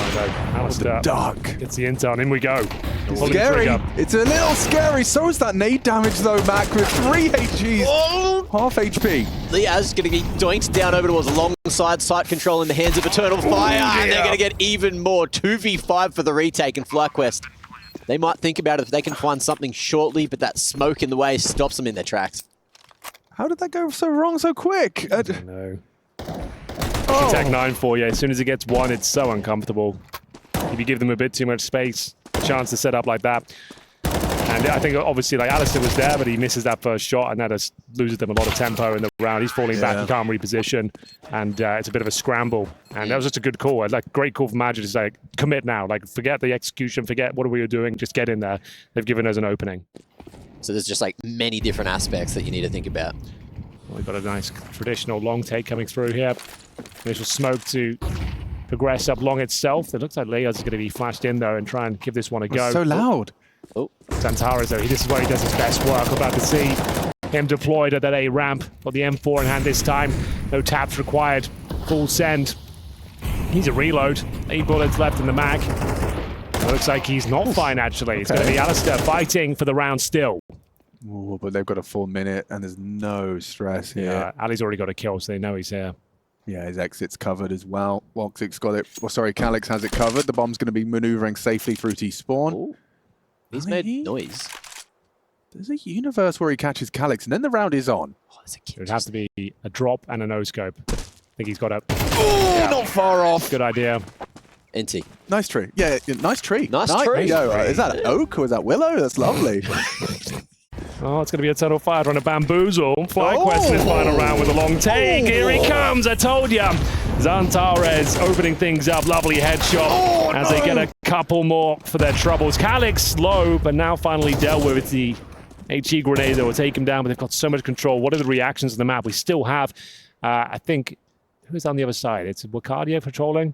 Alistair Dark. gets the intel, and in we go. Pulling Scary. trigger. It's a little scary. So is that nade damage, though, Mac, with 3 HGs. Half HP. Liaz going to get doinked down over towards the long side, sight control in the hands of Eternal Fire, and they're going to get even more. 2v5 for the retake in FlyQuest. They might think about it if they can find something shortly, but that smoke in the way stops them in their tracks. How did that go so wrong so quick? I don't know. Attack 9 for you. As soon as it gets one, it's so uncomfortable. If you give them a bit too much space, a chance to set up like that. And I think obviously like Alistair was there, but he misses that first shot, and that just loses them a lot of tempo in the round. He's falling back, he can't reposition, and it's a bit of a scramble. And that was just a good call. Like great call from Madja to say, commit now. Like forget the execution, forget what we were doing, just get in there. They've given us an opening. So there's just like many different aspects that you need to think about. Well, we've got a nice traditional long take coming through here. Initial smoke to progress up long itself. It looks like Leo's is going to be flashed in though and try and give this one a go. It's so loud. Oh, Santaras though, this is where he does his best work. We're about to see him deployed at that A ramp. Got the M4 in hand this time. No taps required. Full send. He's a reload. 8 bullets left in the mag. It looks like he's not fine actually. It's going to be Alistair fighting for the round still. Ooh, but they've got a full minute and there's no stress here. Yeah, Ali's already got a kill, so they know he's here. Yeah, his exit's covered as well. Woxic's got it. Well, sorry, Calyx has it covered. The bomb's going to be maneuvering safely through T-spawn. oh. He's made noise. There's a universe where he catches Calyx, and then the round is on. Oh, there's a It kid. would have to be a drop and a no-scope. I think he's got a... Oh, not far off. Good idea. NT. Nice tree. Yeah, nice tree. Nice tree. Is that an oak or is that willow? That's lovely. Oh, it's going to be a total fire on a bamboozle. FlyQuest in his final round with a long take. Here he comes, I told ya. Xantares opening things up. Lovely headshot as they get a couple more for their troubles. Calyx low, but now finally dealt with. It's the HE grenade that will take him down, but they've got so much control. What are the reactions on the map? We still have, I think, who's on the other side? It's Wacardia patrolling.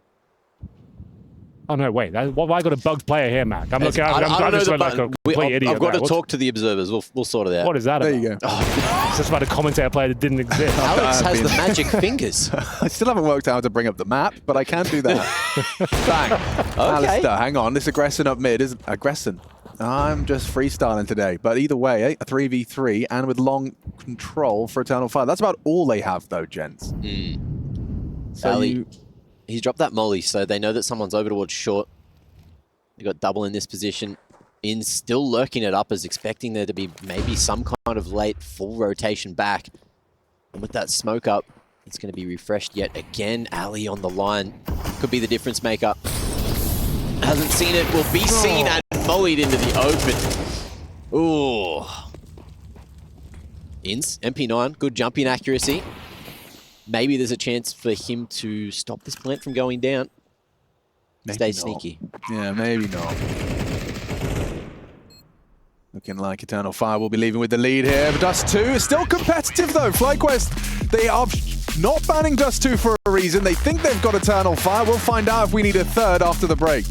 Oh, no, wait. Why have I got a bugged player here, Mac? I'm looking at I just like a complete idiot. I've got to talk to the observers. We'll sort it out. What is that about? There you go. It's just about a commentator player that didn't exist. Alex has the magic fingers. I still haven't worked out how to bring up the map, but I can do that. Bang. Okay. Alistair, hang on. This aggression up mid is aggression. I'm just freestyling today. But either way, a 3v3 and with long control for Eternal Fire. That's about all they have, though, gents. So he's dropped that molly, so they know that someone's over towards short. They got double in this position. In still lurking at uppers, expecting there to be maybe some kind of late full rotation back. And with that smoke up, it's going to be refreshed yet again. Ali on the line could be the difference maker. Hasn't seen it, will be seen and mollied into the open. Ooh. Ins, MP9, good jumping accuracy. Maybe there's a chance for him to stop this plant from going down. Stay sneaky. Yeah, maybe not. Looking like Eternal Fire will be leaving with the lead here. But Dust 2 is still competitive, though. FlyQuest, they are not banning Dust 2 for a reason. They think they've got Eternal Fire. We'll find out if we need a third after the break.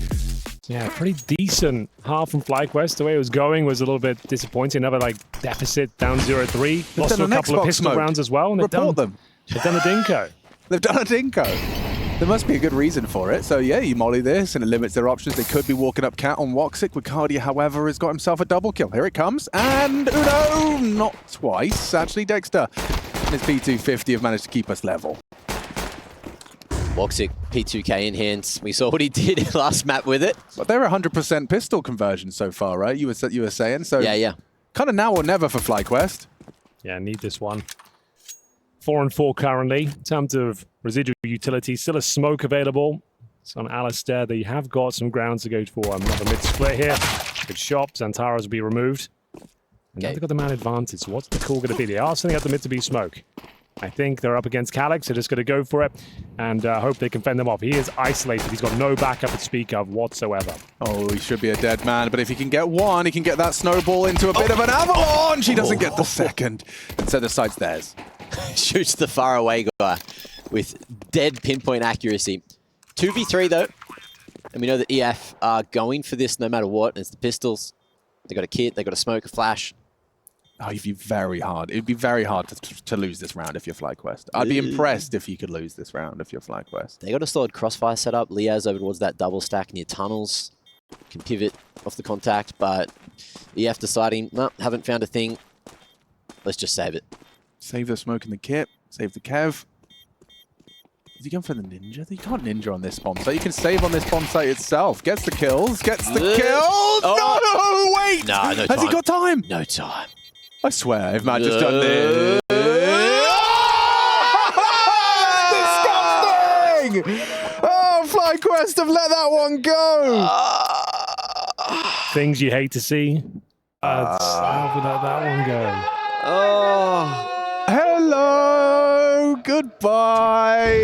Yeah, pretty decent half from FlyQuest. The way it was going was a little bit disappointing. Another deficit down 0-3. Lost to a couple of pistol rounds as well. And Report them. They've done a dinko. They've done a dinko. There must be a good reason for it. So yeah, you molly this and it limits their options. They could be walking up cat on Woxic. Wacardia, however, has got himself a double kill. Here it comes. And Uno, not twice. Actually, Dexter and his P250 have managed to keep us level. Woxic, P2K in hands. We saw what he did last map with it. But they're 100% pistol conversion so far, right? You were saying. So yeah. Kind of now or never for FlyQuest. Yeah, need this one. 4-4 currently. In terms of residual utility, still a smoke available. It's on Alistair. They have got some grounds to go for. Another mid-split here. Good shot. Xantares will be removed. And now they've got the man advantage. So what's the call going to be? They are sending out the mid to be smoke. I think they're up against Calyx. They're just going to go for it and hope they can fend them off. He is isolated. He's got no backup to speak of whatsoever. Oh, he should be a dead man. But if he can get one, he can get that snowball into a bit of an avalanche. He doesn't get the second. And so the site's theirs. Shoots the far away guy with dead pinpoint accuracy. 2v3 though. And we know that EF are going for this no matter what. It's the pistols. They got a kit, they got a smoke, a flash. Oh, it'd be very hard. It'd be very hard to lose this round if you're FlyQuest. I'd be impressed if you could lose this round if you're FlyQuest. They got a solid crossfire setup. Liaz over towards that double stack near tunnels. Can pivot off the contact, but EF deciding, no, haven't found a thing. Let's just save it. Save the smoke and the kit. Save the Kev. Is he going for the ninja? You can't ninja on this bomb site. You can save on this bomb site itself. Gets the kills. Gets the kills. Oh. No, wait. No time. Has he got time? No time. I swear, if Matt just done this. Disgusting! Oh, FlyQuest have let that one go. Things you hate to see. How would that one go? Oh. Hello. Goodbye.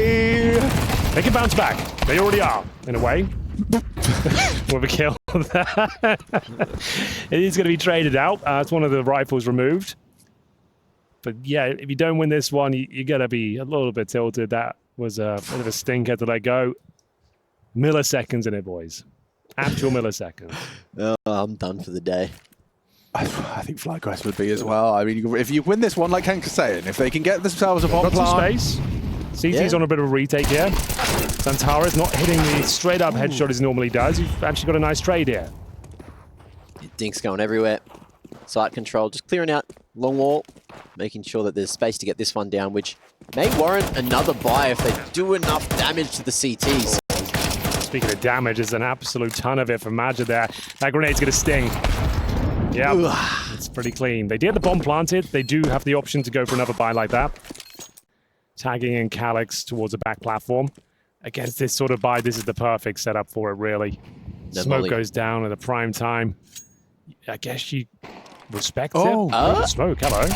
They can bounce back. They already are, in a way. With a kill. It is going to be traded out. It's one of the rifles removed. But yeah, if you don't win this one, you're going to be a little bit tilted. That was a bit of a stinker to let go. Milliseconds in it, boys. Actual milliseconds. Oh, I'm done for the day. I think FlyQuest would be as well. I mean, if you win this one, like Hank was saying, if they can get themselves a bomb plant. Space. CT's on a bit of a retake here. Xantares not hitting the straight-up headshot as he normally does. You've actually got a nice trade here. Dink's going everywhere. Site control, just clearing out long wall, making sure that there's space to get this one down, which may warrant another buy if they do enough damage to the CTs. Speaking of damage, there's an absolute ton of it from Major there. That grenade's going to sting. Yeah, it's pretty clean. They did the bomb planted. They do have the option to go for another buy like that. Tagging in Calyx towards a back platform. Against this sort of buy, this is the perfect setup for it, really. Smoke goes down at the prime time. I guess you respect Oh. it. Smoke, hello.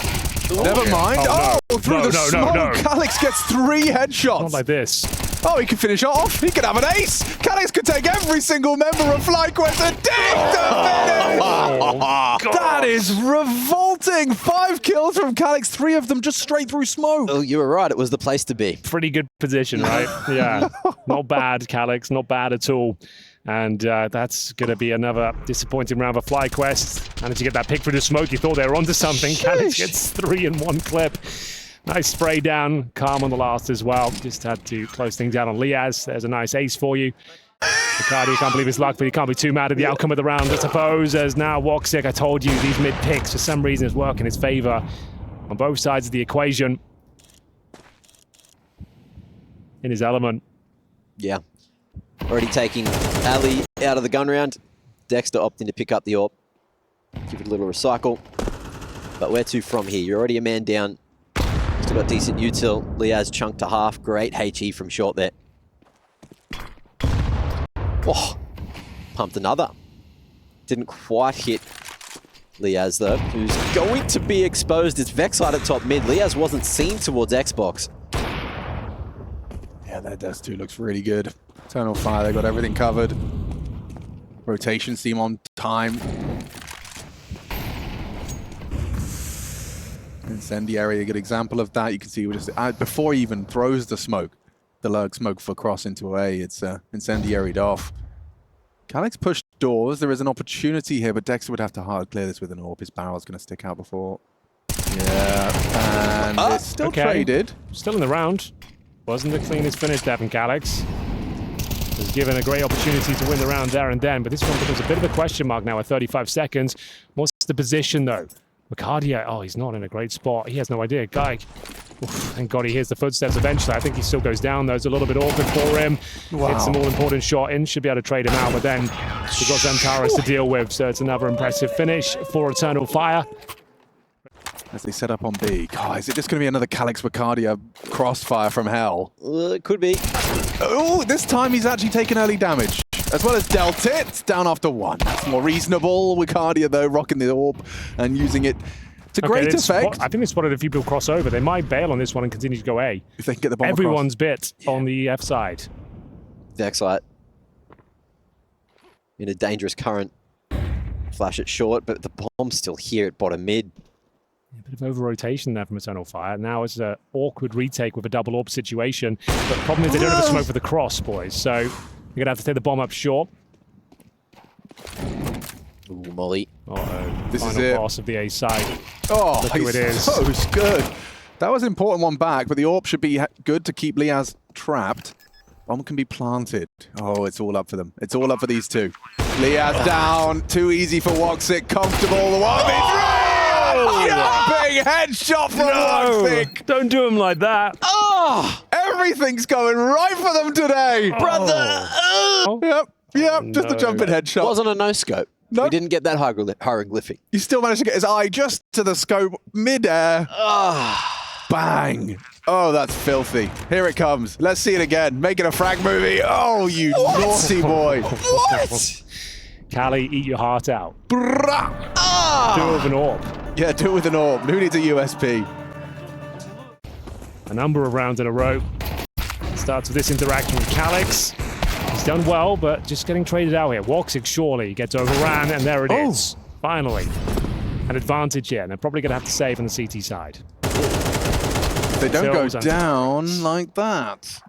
Never mind. Oh, no. Through No, the no, smoke, no. Calyx gets 3 headshots. Not like this. Oh, he could finish off. He could have an ace. Calyx could take every single member of FlyQuest and dig the finish. Oh, That is revolting. 5 kills from Calyx, 3 of them just straight through smoke. Oh, you were right. It was the place to be. Pretty good position, right? Yeah. Not bad, Calyx. Not bad at all. And that's going to be another disappointing round for FlyQuest. Managed to get that pick through the smoke. You thought they were onto something. Calyx gets 3 in 1 clip. Nice spray down. Calm on the last as well. Just had to close things down on Liaz. There's a nice ace for you. Ricardo can't believe his luck, but he can't be too mad at the outcome of the round, I suppose. As now Woxic, I told you, these mid picks for some reason is working in his favor on both sides of the equation. In his element. Yeah. Already taking Ali out of the gun round. Dexter opting to pick up the AWP. Give it a little recycle. But where to from here? You're already a man down. Still got decent util. Liaz chunked to half. Great HE from short there. Oh, pumped another. Didn't quite hit Liaz though, who's going to be exposed. It's Vexite at top mid. Liaz wasn't seen towards Xbox. Yeah, that Death 2 looks really good. Eternal Fire, they got everything covered. Rotation seem on time. Incendiary, a good example of that. You can see just before he even throws the smoke, the lurk smoke for cross into A, it's incendiaried off. Calyx pushed doors. There is an opportunity here, but Dexter would have to hard clear this with an AWP. His barrel's going to stick out before. Yeah, and it's still traded. Still in the round. Wasn't the cleanest finish there from Calyx. Was given a great opportunity to win the round there and then, but this one becomes a bit of a question mark now at 35 seconds. What's the position though? Ricardia, oh, he's not in a great spot. He has no idea. Guy, thank God he hears the footsteps eventually. I think he still goes down though. It's a little bit awkward for him. Wow. It's an all-important shot in. Should be able to trade him out, but then we've got Xantares to deal with, so it's another impressive finish for Eternal Fire. As they set up on B. God, is it just going to be another Calyx Ricardia crossfire from hell? It could be. Oh, this time he's actually taken early damage. As well as dealt it, down after 1. That's more reasonable. Ricardia, though, rocking the AWP and using it to great effect. I think they spotted a few people cross over. They might bail on this one and continue to go A. If they can get the bomb Everyone's across. bit on the F side. Vexite in a dangerous current. Flash it short, but the bomb's still here at bottom mid. A bit of over-rotation there from Eternal Fire. Now it's an awkward retake with a double AWP situation. But the problem is they don't have a smoke for the cross, boys. So you're going to have to take the bomb up short. Ooh, Molly. Uh-oh. This Final is it. boss of the A side. Oh, Look who it is. so good. That was an important one back, but the AWP should be good to keep Liaz trapped. Bomb can be planted. Oh, it's all up for them. It's all up for these two. Liaz down. Too easy for Woxic. Comfortable. The 1v3! Jumping headshot from Woxic! Don't do him like that. Oh, everything's going right for them today. Brother! Yep, just a jumping headshot. Wasn't a no-scope. Nope. We didn't get that hieroglyphic. You still managed to get his eye just to the scope mid-air. Ah. Bang. Oh, that's filthy. Here it comes. Let's see it again. Making a frag movie. Oh, you naughty boy. What? Callie, eat your heart out. Brah. Ah. Do it with an AWP. Yeah, do it with an AWP. Who needs a USP? A number of rounds in a row. Starts with this interaction with Calyx. He's done well, but just getting traded out here. Woxic surely gets overran, and there it is. Finally. An advantage here, and they're probably going to have to save on the CT side. They don't go Tills down like that.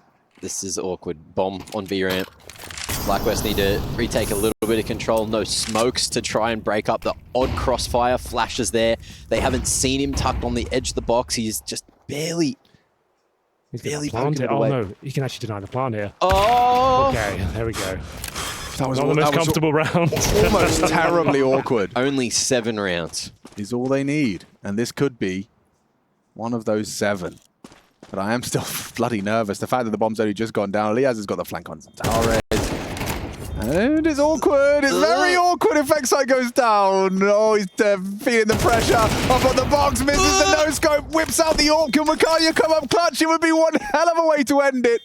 This is awkward. Bomb on B ramp. FlyQuest need to retake a little bit of control. No smokes to try and break up the odd crossfire. Flashes there. They haven't seen him tucked on the edge of the box. He's just barely Plant it. poking it Oh away. no, he can actually deny the plant here. Oh! Okay, there we go. That was Not the most comfortable round. almost terribly awkward. Only 7 rounds. Is all they need. And this could be one of those 7. But I am still bloody nervous. The fact that the bomb's only just gone down. Liaz has got the flank on Xantares. And it's awkward. It's very awkward if Vexite goes down. Oh, he's feeling the pressure. Up on the box, misses the no-scope, whips out the AWP. Can Ricardia come up clutch? It would be one hell of a way to end it.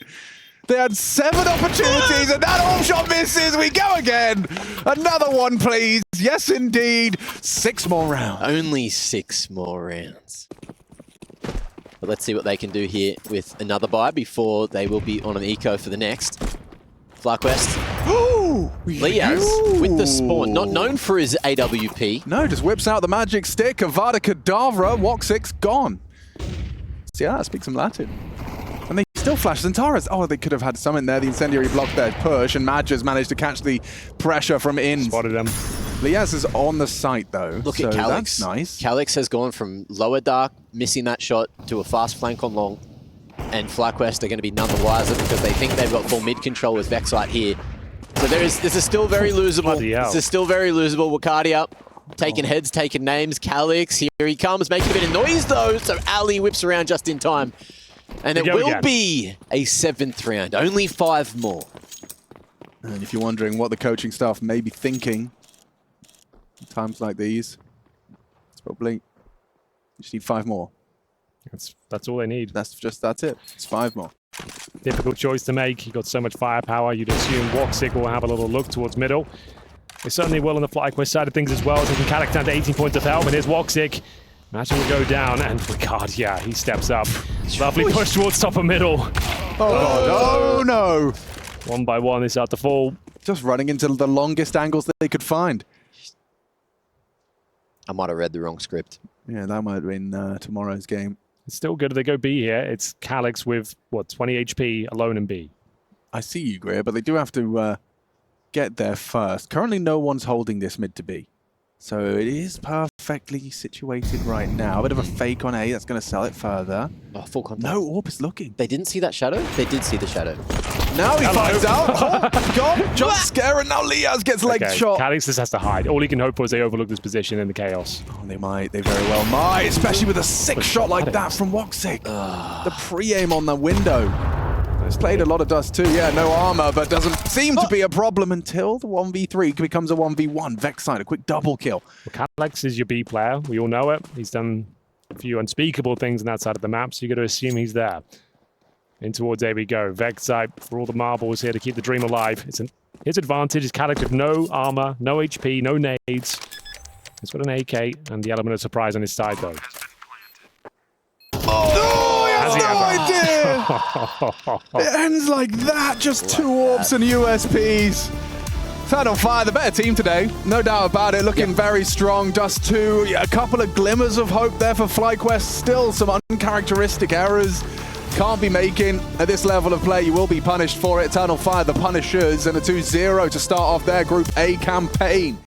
They had 7 opportunities and that all shot misses. We go again. Another one, please. Yes, indeed. 6 more rounds. Only 6 more rounds. But let's see what they can do here with another buy before they will be on an eco for the next. FlyQuest. Ooh! Liaz with the spawn, not known for his AWP. No, just whips out the magic stick. Avada Kedavra. Woxic gone. See, that speaks some Latin. And they still flash Zentaras. Oh, they could have had some in there. The incendiary blocked their push, and Madge managed to catch the pressure from in. Spotted them. Liaz is on the site, though. Look so at Calix. That's nice. Calix has gone from lower dark, missing that shot, to a fast flank on long. And FlyQuest are going to be none the wiser because they think they've got full mid control with Vexite here. So this is still very losable. This is still very losable. Wakardia taking heads, taking names. Calix, here he comes, making a bit of noise though. So Ali whips around just in time. And it will be a 7th round. Only 5 more. And if you're wondering what the coaching staff may be thinking at times like these, it's probably you just need 5 more. That's all they need. That's it. It's 5 more. Difficult choice to make. He got so much firepower. You'd assume Woxic will have a little look towards middle. They certainly will on the FlyQuest side of things as well. Taking Calix down to 18 points of health. And here's Woxic. Match will go down. And Ricard, yeah, he steps up. Lovely push towards top of middle. Oh, no. 1 by 1, they start to fall. Just running into the longest angles that they could find. I might have read the wrong script. Yeah, that might have been tomorrow's game. It's still good if they go B here. It's Calix with, what, 20 HP alone in B. I see you, Greer, but they do have to get there first. Currently, no one's holding this mid to B. So it is perfectly situated right now. A bit of a fake on A. That's going to sell it further. Oh, full contact. No, Orb is looking. They didn't see that shadow? They did see the shadow. Now he finds out. Oh, God, jump scare, and now Liaz gets leg shot. Calix just has to hide. All he can hope for is they overlook this position in the chaos. Oh, they might. They very well might, especially with a sick shot like that from Woxic. The pre-aim on the window. It's played a lot of dust too. Yeah, no armor, but doesn't seem to be a problem until the 1v3 becomes a 1v1. Vexite, a quick double kill. Well, Calix is your B player. We all know it. He's done a few unspeakable things on that side of the map, so you got to assume he's there. In towards A we go. Vexite for all the marbles here to keep the dream alive. His advantage is Calix with no armor, no HP, no nades. He's got an AK and the element of surprise on his side though. Oh, he has no idea! It ends like that. Just 2 orbs and USPs. Eternal Fire, the better team today. No doubt about it. Looking very strong. Dust 2. A couple of glimmers of hope there for FlyQuest. Still some uncharacteristic errors. Can't be making at this level of play. You will be punished for it. Eternal Fire, the Punishers, and a 2-0 to start off their Group A campaign.